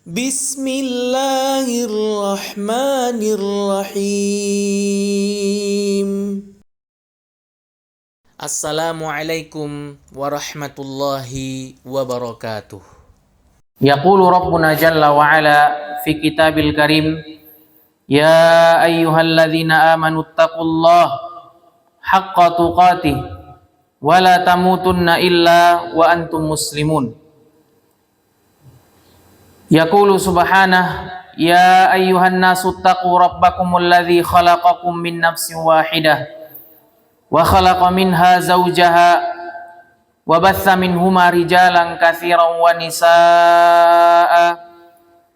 Bismillahirrahmanirrahim. Assalamualaikum warahmatullahi wabarakatuh. Yaqulu Rabbuna Jalla wa Ala fi kitabil karim, Ya ayyuhalladzina amanu taqullaha haqqa tuqatih wa la tamutunna illa wa antum muslimun. Yaqulu subhanahu, Ya ayyuhan nasu taqu rabbakumul ladzi khalaqakum min nafsin wahidah wa khalaqa minha zawjaha wa batha minhuma rijalan katsiran wa nisaa'a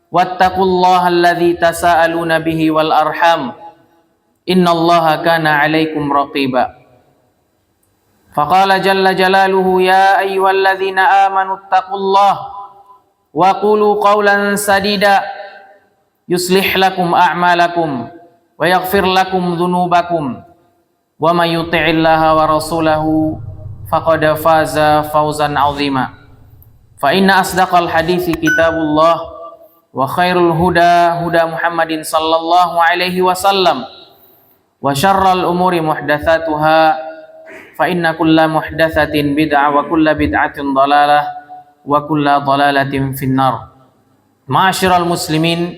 wattaqullaha alladzi tasaaluna bihi wal arham innallaha kana 'alaikum raqiba. Faqala jalla jalaluhu, Ya ayyuhalladzina amanu taqullaha wa qulu qawlan sadida yuslih lakum a'malakum wa yaghfir lakum dhunubakum wa may yuti'illaha wa rasulahu faqad faza fawzan 'azima. Fa inna asdaqal hadithi kitabullah wa khairul huda huda Muhammadin sallallahu alaihi wasallam wa syarral umuri muhdatsatuha fa inna kulla muhdatsatin bid'ah wa kulla bid'atin dhalalah wa kulla dhalalatin finnar. Ma'asyiral muslimin,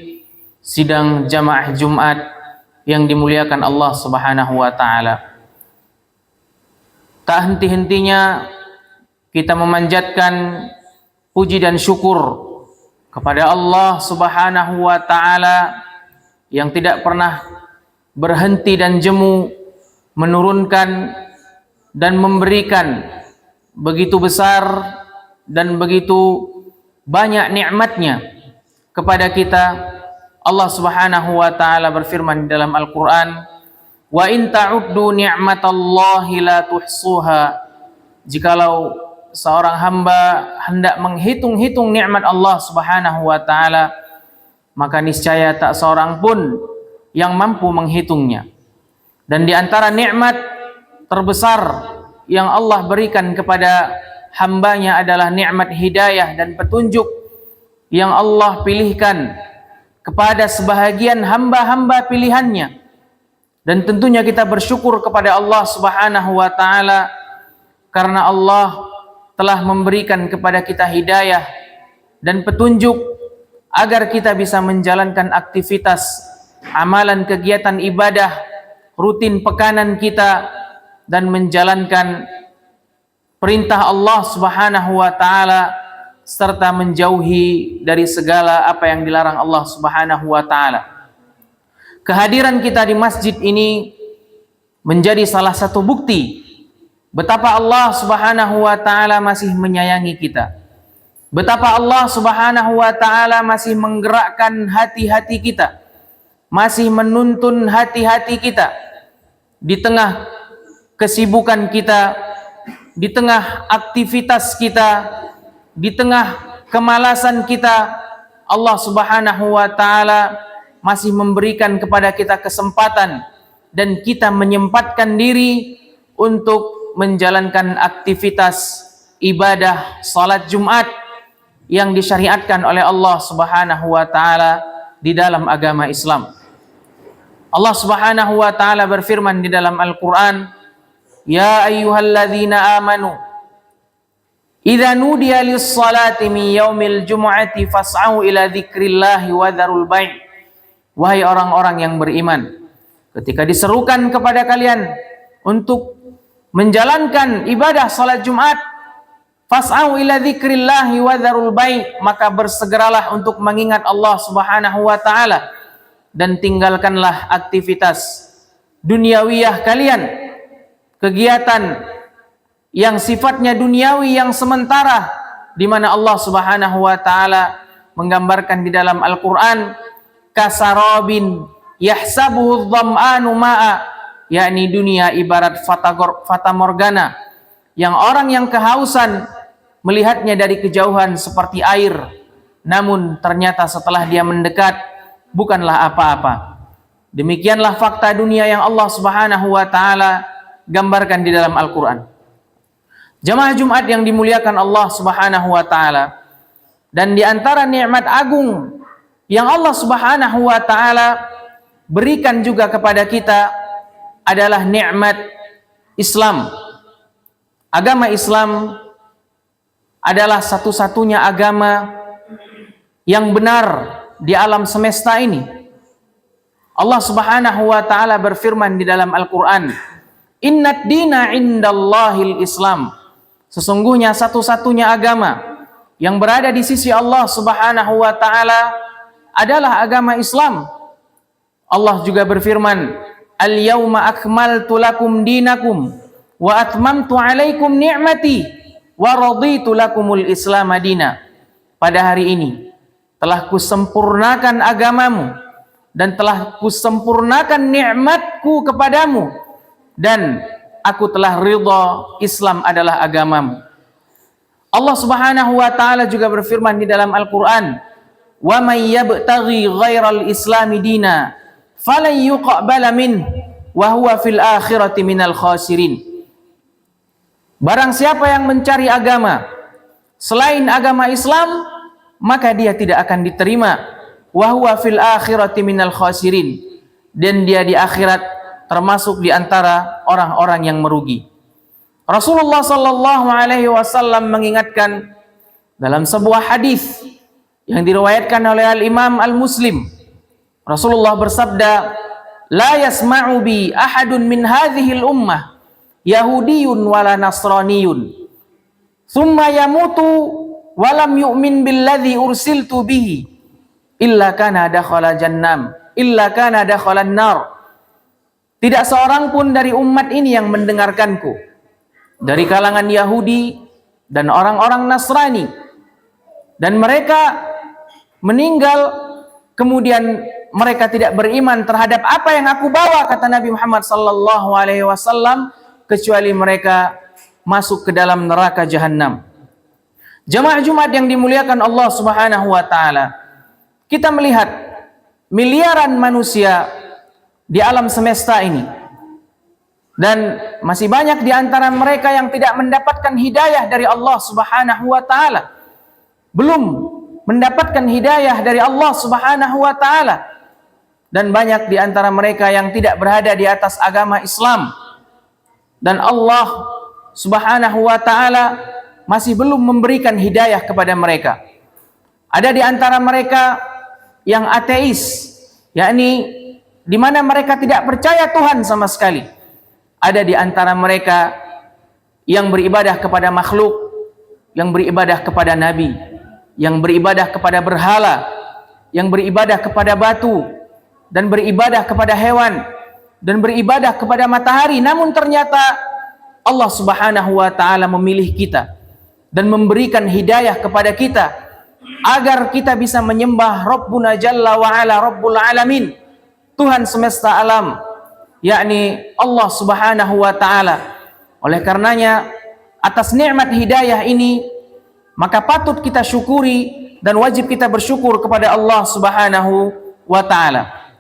sidang jamaah Jumat yang dimuliakan Allah Subhanahu wa taala. Tak henti-hentinya kita memanjatkan puji dan syukur kepada Allah Subhanahu wa taala yang tidak pernah berhenti dan jemu menurunkan dan memberikan begitu besar dan begitu banyak nikmatnya kepada kita. Allah Subhanahu wa taala berfirman di dalam Al-Qur'an, "Wa in ta'uddu ni'matallahi la tuhsuha." Jikalau seorang hamba hendak menghitung-hitung nikmat Allah Subhanahu wa taala, maka niscaya tak seorang pun yang mampu menghitungnya. Dan di antara nikmat terbesar yang Allah berikan kepada hambanya adalah nikmat hidayah dan petunjuk yang Allah pilihkan kepada sebahagian hamba-hamba pilihannya. Dan tentunya kita bersyukur kepada Allah Subhanahu wa taala karena Allah telah memberikan kepada kita hidayah dan petunjuk agar kita bisa menjalankan aktivitas amalan kegiatan ibadah rutin pekanan kita dan menjalankan perintah Allah Subhanahu wa taala serta menjauhi dari segala apa yang dilarang Allah Subhanahu wa taala. Kehadiran kita di masjid ini menjadi salah satu bukti betapa Allah Subhanahu wa taala masih menyayangi kita. Betapa Allah Subhanahu wa taala masih menggerakkan hati-hati kita, masih menuntun hati-hati kita di tengah kesibukan kita, di tengah aktivitas kita, di tengah kemalasan kita. Allah Subhanahu wa taala masih memberikan kepada kita kesempatan dan kita menyempatkan diri untuk menjalankan aktivitas ibadah salat Jumat yang disyariatkan oleh Allah Subhanahu wa taala di dalam agama Islam. Allah Subhanahu wa taala berfirman di dalam Al-Qur'an, Ya ayyuhalladzina amanu idza nudiya lis-salati min yaumil jumu'ati fas'au ila dzikrillahi wa dzarul bai'. Wahai orang-orang yang beriman, ketika diserukan kepada kalian untuk menjalankan ibadah salat Jumat, fas'au ila dzikrillahi wa dzarul bai', maka bersegeralah untuk mengingat Allah Subhanahu wa taala dan tinggalkanlah aktivitas duniawiyah kalian, kegiatan yang sifatnya duniawi yang sementara, di mana Allah Subhanahu wa taala menggambarkan di dalam Al-Qur'an kasarabin yahsabuhu dham'anu ma'a, yakni dunia ibarat fata morgana yang orang yang kehausan melihatnya dari kejauhan seperti air, namun ternyata setelah dia mendekat bukanlah apa-apa. Demikianlah fakta dunia yang Allah Subhanahu wa taala gambarkan di dalam Al-Qur'an. Jamaah Jumat yang dimuliakan Allah Subhanahu wa taala, dan di antara nikmat agung yang Allah Subhanahu wa taala berikan juga kepada kita adalah nikmat Islam. Agama Islam adalah satu-satunya agama yang benar di alam semesta ini. Allah Subhanahu wa taala berfirman di dalam Al-Qur'an, "Innad dina indallahil Islam." Sesungguhnya satu-satunya agama yang berada di sisi Allah Subhanahu wa taala adalah agama Islam. Allah juga berfirman, "Al-yauma akmaltu lakum dinakum wa atmamtu 'alaikum ni'mati wa raditu lakumul Islam madina." Pada hari ini telah kusempurnakan agamamu dan telah kusempurnakan nikmatku kepadamu, dan aku telah ridha Islam adalah agamamu. Allah Subhanahu wa taala juga berfirman di dalam Al-Qur'an, "Wa may yabtaghi ghairal islami dina falan yuqbala min wa huwa fil akhirati minal khasirin." Barang siapa yang mencari agama selain agama Islam, maka dia tidak akan diterima. Wa huwa fil akhirati minal khasirin, dan dia di akhirat termasuk di antara orang-orang yang merugi. Rasulullah sallallahu alaihi wasallam mengingatkan dalam sebuah hadis yang diriwayatkan oleh Al-Imam Al-Muslim. Rasulullah bersabda, "La yasma'u bi ahadun min hadhil ummah Yahudiyun wala Nasraniyun thumma yamutu walam yu'min billadhi ursiltu bihi illa kana dakhala jannam illa kana dakhala nar." Tidak seorang pun dari umat ini yang mendengarkanku dari kalangan Yahudi dan orang-orang Nasrani, dan mereka meninggal kemudian mereka tidak beriman terhadap apa yang aku bawa, kata Nabi Muhammad sallallahu alaihi wasallam, kecuali mereka masuk ke dalam neraka jahanam. Jamaah Jumat yang dimuliakan Allah Subhanahu wa taala, kita melihat miliaran manusia di alam semesta ini, dan masih banyak di antara mereka yang tidak mendapatkan hidayah dari Allah Subhanahu wa taala. Belum mendapatkan hidayah dari Allah Subhanahu wa taala, dan banyak di antara mereka yang tidak berada di atas agama Islam. Dan Allah Subhanahu wa taala masih belum memberikan hidayah kepada mereka. Ada di antara mereka yang ateis, yakni di mana mereka tidak percaya Tuhan sama sekali. Ada di antara mereka yang beribadah kepada makhluk, yang beribadah kepada nabi, yang beribadah kepada berhala, yang beribadah kepada batu, dan beribadah kepada hewan, dan beribadah kepada matahari. Namun ternyata Allah Subhanahu wa taala memilih kita dan memberikan hidayah kepada kita agar kita bisa menyembah Rabbuna Jalla wa Ala, Rabbul Alamin, Tuhan semesta alam, yakni Allah Subhanahu wa taala. Oleh karenanya, atas nikmat hidayah ini maka patut kita syukuri dan wajib kita bersyukur kepada Allah Subhanahu wa taala.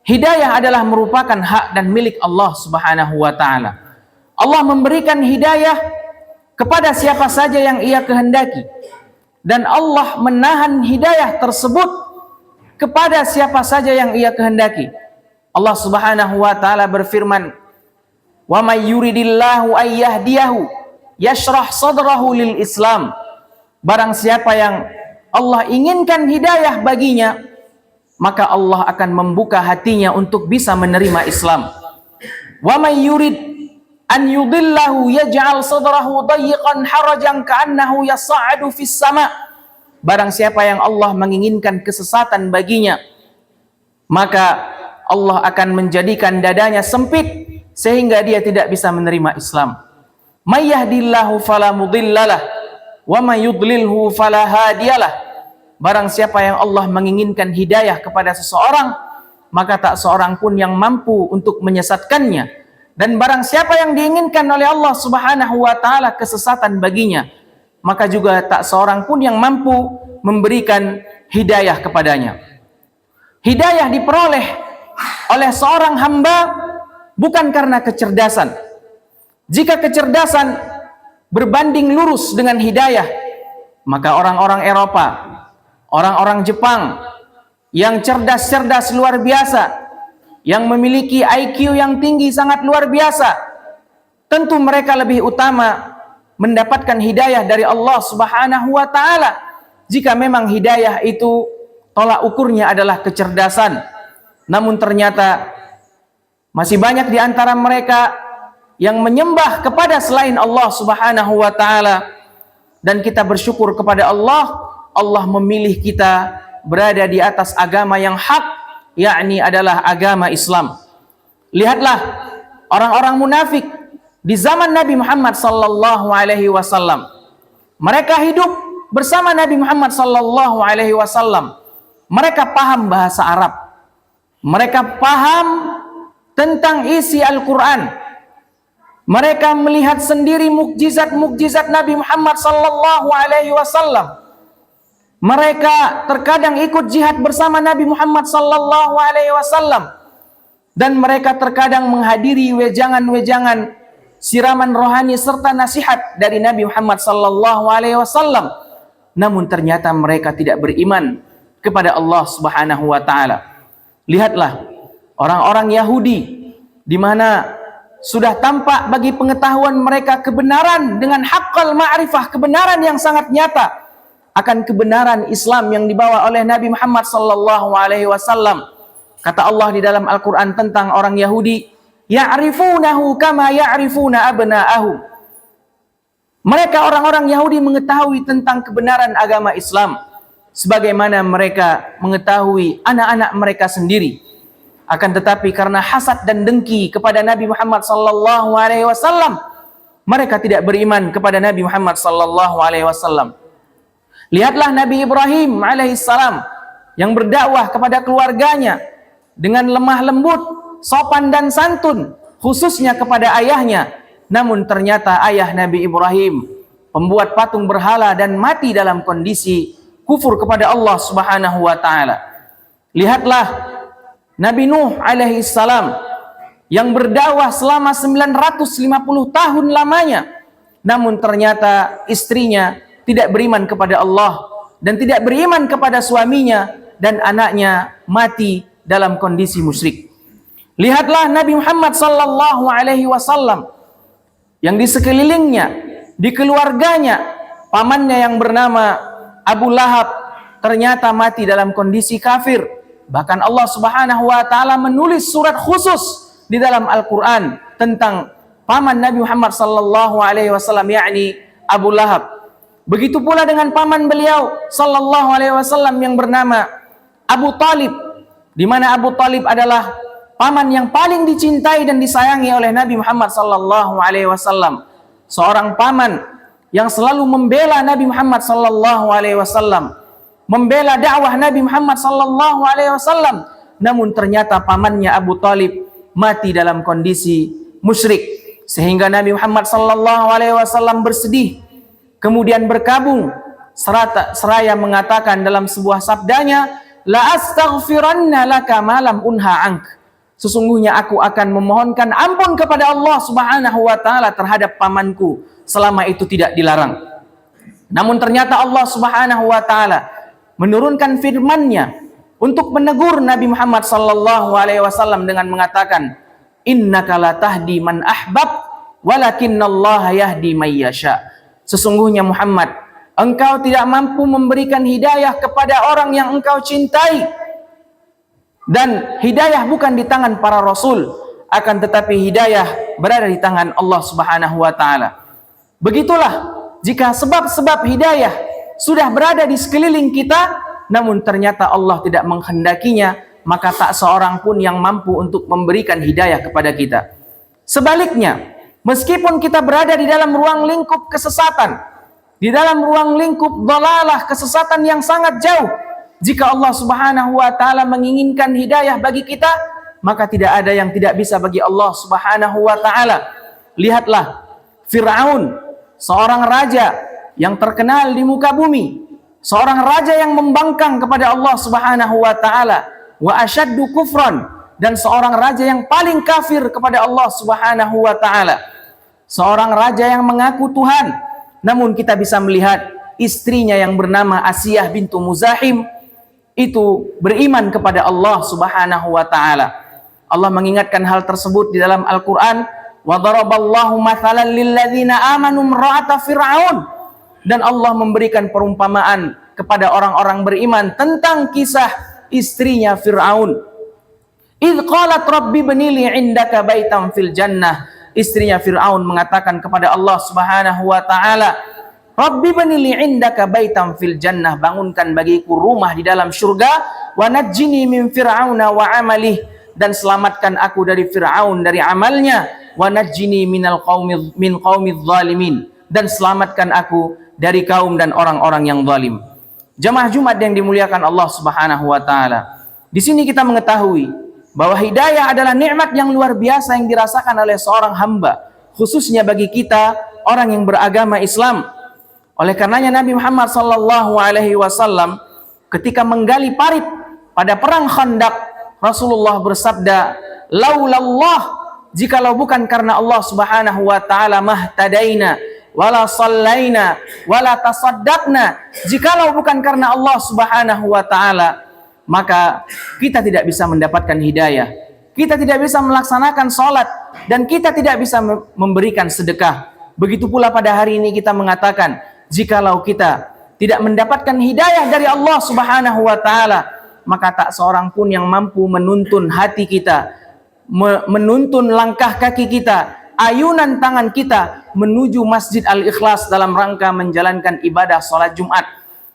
Hidayah adalah merupakan hak dan milik Allah Subhanahu wa taala. Allah memberikan hidayah kepada siapa saja yang Ia kehendaki, dan Allah menahan hidayah tersebut kepada siapa saja yang Ia kehendaki. Allah Subhanahu wa taala berfirman, "Wa may yuridillahu ay yahdiyahu yashrah sadrahu lil Islam." Barang siapa yang Allah inginkan hidayah baginya, maka Allah akan membuka hatinya untuk bisa menerima Islam. Wa may yurid an yudillahu yaj'al sadrahu dayiqan harajan ka'annahu yas'adu fis sama'. Barang siapa yang Allah menginginkan kesesatan baginya, maka Allah akan menjadikan dadanya sempit sehingga dia tidak bisa menerima Islam. May yahdillahu fala mudhillalah wa may yudlilhu fala hadiyalah. Barang siapa yang Allah menginginkan hidayah kepada seseorang, maka tak seorang pun yang mampu untuk menyesatkannya. Dan barang siapa yang diinginkan oleh Allah Subhanahu wa taala kesesatan baginya, maka juga tak seorang pun yang mampu memberikan hidayah kepadanya. Hidayah diperoleh oleh seorang hamba bukan karena kecerdasan. Jika kecerdasan berbanding lurus dengan hidayah, maka orang-orang Eropa, orang-orang Jepang, yang cerdas-cerdas luar biasa, yang memiliki IQ yang tinggi sangat luar biasa, tentu mereka lebih utama mendapatkan hidayah dari Allah Subhanahu wa taala jika memang hidayah itu tolak ukurnya adalah kecerdasan. Namun ternyata masih banyak di antara mereka yang menyembah kepada selain Allah Subhanahu wa taala, dan kita bersyukur kepada Allah, Allah memilih kita berada di atas agama yang hak, yakni adalah agama Islam. Lihatlah orang-orang munafik di zaman Nabi Muhammad sallallahu alaihi wasallam. Mereka hidup bersama Nabi Muhammad sallallahu alaihi wasallam. Mereka paham bahasa Arab. Mereka paham tentang isi Al-Qur'an. Mereka melihat sendiri mukjizat-mukjizat Nabi Muhammad sallallahu alaihi wasallam. Mereka terkadang ikut jihad bersama Nabi Muhammad sallallahu alaihi wasallam, dan mereka terkadang menghadiri wejangan-wejangan siraman rohani serta nasihat dari Nabi Muhammad sallallahu alaihi wasallam. Namun ternyata mereka tidak beriman kepada Allah Subhanahu wa taala. Lihatlah orang-orang Yahudi di mana sudah tampak bagi pengetahuan mereka kebenaran dengan haqqal ma'rifah, kebenaran yang sangat nyata akan kebenaran Islam yang dibawa oleh Nabi Muhammad sallallahu alaihi wasallam. Kata Allah di dalam Al-Qur'an tentang orang Yahudi, ya'rifunahu kama ya'rifuna abna'ahum. Mereka orang-orang Yahudi mengetahui tentang kebenaran agama Islam sebagaimana mereka mengetahui anak-anak mereka sendiri. Akan tetapi karena hasad dan dengki kepada Nabi Muhammad sallallahu alaihi wasallam, mereka tidak beriman kepada Nabi Muhammad sallallahu alaihi wasallam. Lihatlah Nabi Ibrahim alaihissalam yang berdakwah kepada keluarganya dengan lemah lembut, sopan dan santun, khususnya kepada ayahnya. Namun ternyata ayah Nabi Ibrahim pembuat patung berhala dan mati dalam kondisi kufur kepada Allah Subhanahu wa taala. Lihatlah Nabi Nuh alaihi salam yang berdakwah selama 950 tahun lamanya, namun ternyata istrinya tidak beriman kepada Allah dan tidak beriman kepada suaminya, dan anaknya mati dalam kondisi musyrik. Lihatlah Nabi Muhammad sallallahu alaihi wasallam yang di sekelilingnya, di keluarganya, pamannya yang bernama Abu Lahab ternyata mati dalam kondisi kafir. Bahkan Allah Subhanahu wa taala menulis surat khusus di dalam Al-Qur'an tentang paman Nabi Muhammad sallallahu alaihi wasallam, yakni Abu Lahab. Begitu pula dengan paman beliau sallallahu alaihi wasallam yang bernama Abu Talib, di mana Abu Talib adalah paman yang paling dicintai dan disayangi oleh Nabi Muhammad sallallahu alaihi wasallam. Seorang paman yang selalu membela Nabi Muhammad sallallahu alaihi wasallam, membela dakwah Nabi Muhammad sallallahu alaihi wasallam, namun ternyata pamannya Abu Talib mati dalam kondisi musyrik, sehingga Nabi Muhammad sallallahu alaihi wasallam bersedih, kemudian berkabung seraya mengatakan dalam sebuah sabdanya, la astaghfiranna laka ma lam unha ank. Sesungguhnya aku akan memohonkan ampun kepada Allah Subhanahu wa taala terhadap pamanku selama itu tidak dilarang. Namun ternyata Allah Subhanahu wa taala menurunkan firman-Nya untuk menegur Nabi Muhammad sallallahu alaihi wasallam dengan mengatakan, innaka la tahdi man ahbab walakinnallaha yahdi may yasha. Sesungguhnya Muhammad, engkau tidak mampu memberikan hidayah kepada orang yang engkau cintai, dan hidayah bukan di tangan para rasul, akan tetapi hidayah berada di tangan Allah Subhanahu wa taala. Begitulah jika sebab-sebab hidayah sudah berada di sekeliling kita, namun ternyata Allah tidak menghendakinya, maka tak seorang pun yang mampu untuk memberikan hidayah kepada kita. Sebaliknya, meskipun kita berada di dalam ruang lingkup kesesatan, di dalam ruang lingkup dhalalah, kesesatan yang sangat jauh, jika Allah Subhanahu wa taala menginginkan hidayah bagi kita, maka tidak ada yang tidak bisa bagi Allah Subhanahu wa taala. Lihatlah Fir'aun, seorang raja yang terkenal di muka bumi, seorang raja yang membangkang kepada Allah Subhanahu wa taala, wa asyaddu kufran, dan seorang raja yang paling kafir kepada Allah Subhanahu wa taala. Seorang raja yang mengaku Tuhan, namun kita bisa melihat istrinya yang bernama Asiyah bintu Muzahim itu beriman kepada Allah Subhanahu wa taala. Allah mengingatkan hal tersebut di dalam Al-Qur'an, wa daraballahu mathalan lil ladzina amanu imra'ata fir'aun, dan Allah memberikan perumpamaan kepada orang-orang beriman tentang kisah istrinya Fir'aun. Idz qalat rabbi ibni li 'indaka baitan fil jannah. Istrinya Fir'aun mengatakan kepada Allah Subhanahu wa taala, Rabbi ibni li 'indaka baitan fil jannah, bangunkan bagiku rumah di dalam surga, wa najjini min fir'auna wa 'amalih, dan selamatkan aku dari Fir'aun, dari amalnya, wa najjini min qaumiz zalimin, dan selamatkan aku dari kaum dan orang-orang yang zalim. Jamaah Jumat yang dimuliakan Allah Subhanahu wa taala. Di sini kita mengetahui bahwa hidayah adalah nikmat yang luar biasa yang dirasakan oleh seorang hamba, khususnya bagi kita orang yang beragama Islam. Oleh karenanya Nabi Muhammad sallallahu alaihi wasallam ketika menggali parit pada perang Khandaq, Rasulullah bersabda, "Laulallah, jikalau bukan karena Allah Subhanahu wa taala, mahtadaina wala sallaina wala tasaddaqna." Jikalau bukan karena Allah Subhanahu wa taala, maka kita tidak bisa mendapatkan hidayah, kita tidak bisa melaksanakan sholat, dan kita tidak bisa memberikan sedekah. Begitu pula pada hari ini kita mengatakan, jikalau kita tidak mendapatkan hidayah dari Allah Subhanahu wa taala, maka tak seorang pun yang mampu menuntun hati kita, menuntun langkah kaki kita, ayunan tangan kita menuju Masjid Al-Ikhlas dalam rangka menjalankan ibadah sholat Jumat.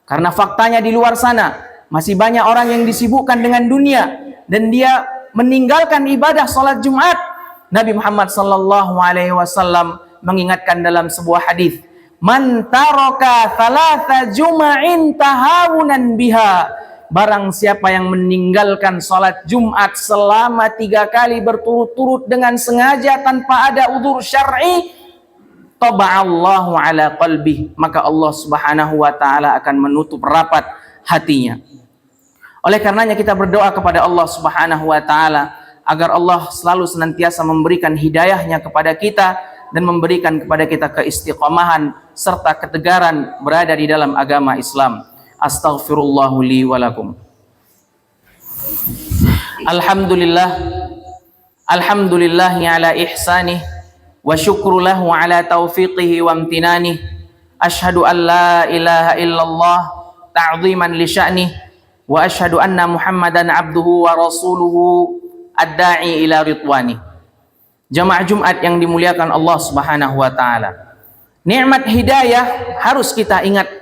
Karena faktanya di luar sana masih banyak orang yang disibukkan dengan dunia dan dia meninggalkan ibadah sholat Jumat. Nabi Muhammad sallallahu alaihi wasallam mengingatkan dalam sebuah hadis, "Man taraka thalatha juma'in tahawunan biha." Barang siapa yang meninggalkan sholat Jumat selama 3 kali berturut-turut dengan sengaja tanpa ada udzur syar'i, taba'allahu ala qalbih, maka Allah Subhanahu wa taala akan menutup rapat hatinya. Oleh karenanya kita berdoa kepada Allah Subhanahu wa taala agar Allah selalu senantiasa memberikan hidayahnya kepada kita dan memberikan kepada kita keistiqomahan serta ketegaran berada di dalam agama Islam. Astaghfirullah li wa lakum. Alhamdulillah, alhamdulillahi ala ihsanih, wa syukru lahu ala taufiqihi wa amtinanih. Ashhadu an la ilaha illallah ta'ziman li sya'nih, wa ashhadu anna Muhammadan abduhu wa rasuluhu ad-da'i ila ridwani. Jamaah Jumat yang dimuliakan Allah Subhanahu wa taala, nikmat hidayah harus kita ingat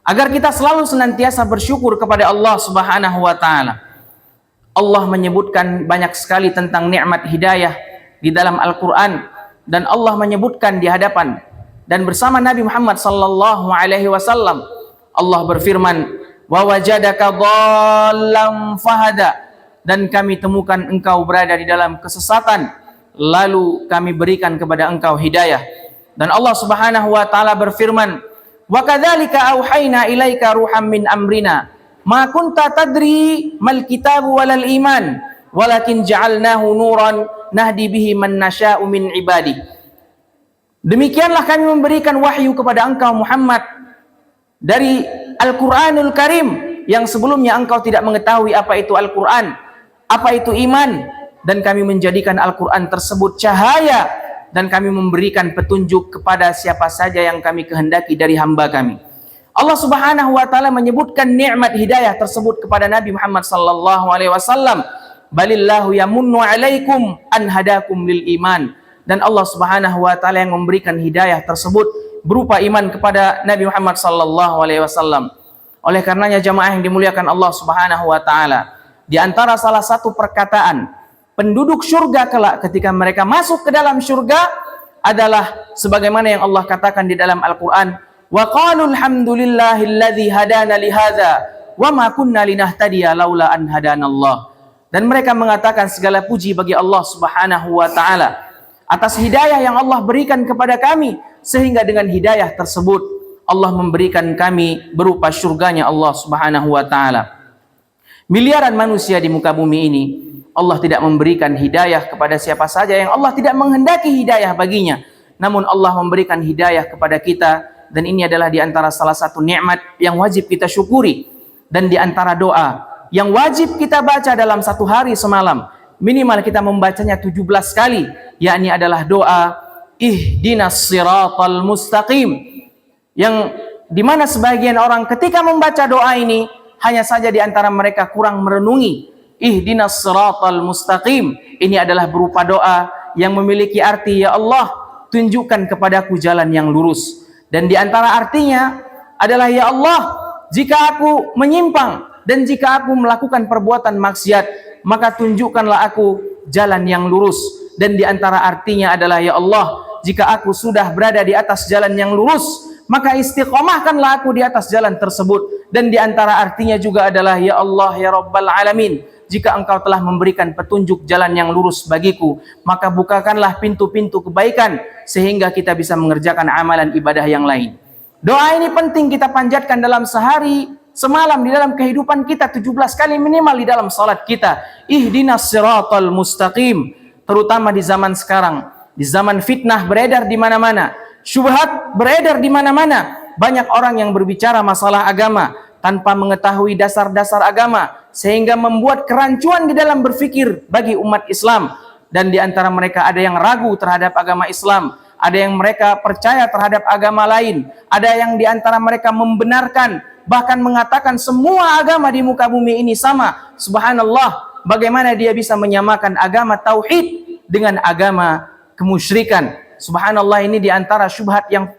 agar kita selalu senantiasa bersyukur kepada Allah Subhanahu wa taala. Allah menyebutkan banyak sekali tentang nikmat hidayah di dalam Al-Qur'an, dan Allah menyebutkan di hadapan dan bersama Nabi Muhammad sallallahu alaihi wasallam. Allah berfirman, wa wajadaka dhallam fahada, dan kami temukan engkau berada di dalam kesesatan, lalu kami berikan kepada engkau hidayah. Dan Allah Subhanahu wa taala berfirman, wa kadzalika auhayna ilaika ruham min amrina ma kunta tadri mal kitabu walal iman walakin ja'alnahu nuran nahdi bihi man nasya'u min ibadi. Demikianlah kami memberikan wahyu kepada engkau Muhammad dari Al-Qur'anul Karim yang sebelumnya engkau tidak mengetahui apa itu Al-Qur'an, apa itu iman, dan kami menjadikan Al-Qur'an tersebut cahaya dan kami memberikan petunjuk kepada siapa saja yang kami kehendaki dari hamba kami. Allah Subhanahu wa taala menyebutkan nikmat hidayah tersebut kepada Nabi Muhammad sallallahu alaihi wasallam, balillahu yamunnu alaikum an hadakum lil iman. Dan Allah Subhanahu wa taala yang memberikan hidayah tersebut berupa iman kepada Nabi Muhammad sallallahu alaihi wasallam. Oleh karenanya jamaah yang dimuliakan Allah Subhanahu wa taala, di antara salah satu perkataan penduduk surga kelak ketika mereka masuk ke dalam surga adalah sebagaimana yang Allah katakan di dalam Al-Qur'an, wa qalu alhamdulillahilladzi hadana li hadza wa ma kunna linahtadiya laula an hadanallah. Dan mereka mengatakan segala puji bagi Allah Subhanahu wa taala atas hidayah yang Allah berikan kepada kami, sehingga dengan hidayah tersebut Allah memberikan kami berupa surganya Allah Subhanahu wa taala. Miliaran manusia di muka bumi ini, Allah tidak memberikan hidayah kepada siapa saja yang Allah tidak menghendaki hidayah baginya. Namun Allah memberikan hidayah kepada kita, dan ini adalah di antara salah satu nikmat yang wajib kita syukuri. Dan di antara doa yang wajib kita baca dalam satu hari semalam, minimal kita membacanya 17 kali, yakni adalah doa ihdinas siratal mustaqim, yang dimana sebagian orang ketika membaca doa ini hanya saja di antara mereka kurang merenungi ihdinas siratal mustaqim. Ini adalah berupa doa yang memiliki arti, ya Allah, tunjukkan kepadaku jalan yang lurus. Dan di antara artinya adalah, ya Allah, jika aku menyimpang dan jika aku melakukan perbuatan maksiat, maka tunjukkanlah aku jalan yang lurus. Dan di antara artinya adalah, ya Allah, jika aku sudah berada di atas jalan yang lurus, maka istiqomahkanlah aku di atas jalan tersebut. Dan di antara artinya juga adalah, ya Allah, ya Rabbal Alamin, jika engkau telah memberikan petunjuk jalan yang lurus bagiku, maka bukakanlah pintu-pintu kebaikan sehingga kita bisa mengerjakan amalan ibadah yang lain. Doa ini penting kita panjatkan dalam sehari semalam di dalam kehidupan kita 17 kali minimal di dalam salat kita. Ihdinas siratal mustaqim. Terutama di zaman sekarang, di zaman fitnah beredar di mana-mana, syubhat beredar di mana-mana. Banyak orang yang berbicara masalah agama tanpa mengetahui dasar-dasar agama, sehingga membuat kerancuan di dalam berfikir bagi umat Islam. Dan di antara mereka ada yang ragu terhadap agama Islam, ada yang mereka percaya terhadap agama lain, ada yang di antara mereka membenarkan, bahkan mengatakan semua agama di muka bumi ini sama. Subhanallah, bagaimana dia bisa menyamakan agama tauhid dengan agama kemusyrikan? Subhanallah, ini di antara syubhat yang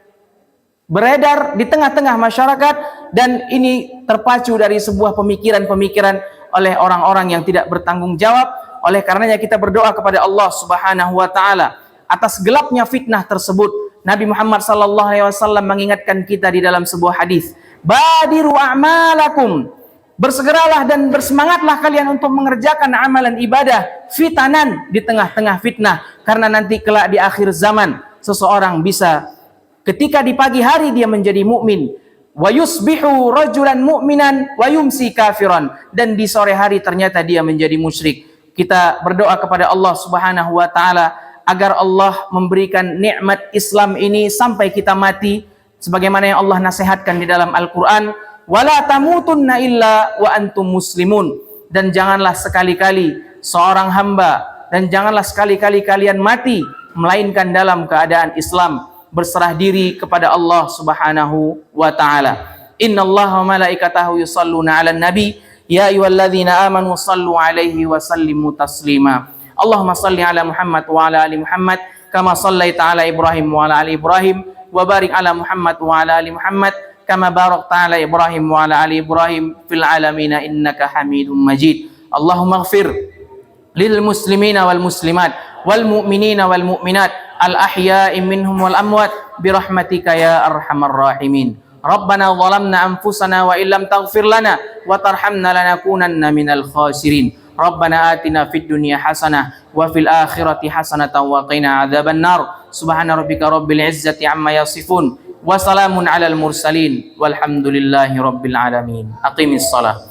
beredar di tengah-tengah masyarakat, dan ini terpacu dari sebuah pemikiran-pemikiran oleh orang-orang yang tidak bertanggung jawab. Oleh karenanya kita berdoa kepada Allah Subhanahu wa taala atas gelapnya fitnah tersebut. Nabi Muhammad sallallahu alaihi wasallam mengingatkan kita di dalam sebuah hadis, badiru a'malakum, bersegeralah dan bersemangatlah kalian untuk mengerjakan amalan ibadah fitanan, di tengah-tengah fitnah, karena nanti kelak di akhir zaman seseorang bisa ketika di pagi hari dia menjadi mukmin, wa yusbihu rajulan mu'minan wa yumsi kafiran, dan di sore hari ternyata dia menjadi musyrik. Kita berdoa kepada Allah Subhanahu wa taala agar Allah memberikan nikmat Islam ini sampai kita mati, sebagaimana yang Allah nasihatkan di dalam Al-Qur'an, wala tamutunna illa wa antum muslimun. Dan janganlah sekali-kali seorang hamba, dan janganlah sekali-kali kalian mati melainkan dalam keadaan Islam, berserah diri kepada Allah Subhanahu wa taala. Innallaha wa malaikatahu yusalluna 'alan nabi ya ayyuhalladzina amanu sallu 'alaihi wa sallimu taslima. Allahumma salli ala Muhammad wa ala ali Muhammad kama sallaita ala Ibrahim wa ala ali Ibrahim, wa barik ala Muhammad wa ala ali Muhammad kama barakta ala Ibrahim wa ala ali Ibrahim fil alamin innaka Hamidum Majid. Allahumma ighfir lil muslimina wal muslimat wal mu'minina wal mu'minat al ahya'i minhum wal amwat bi rahmatika ya arhamar rahimin. Rabbana zalamna anfusana wa illam taghfir lana wa tarhamna lanakunanna minal khasirin. Rabbana atina fid dunya hasanah wa fil akhirati hasanatan wa qina adzaban nar. Subhana rabbika rabbil izzati amma yasifun wa salamun alal mursalin walhamdulillahi rabbil alamin. Aqimis shalah.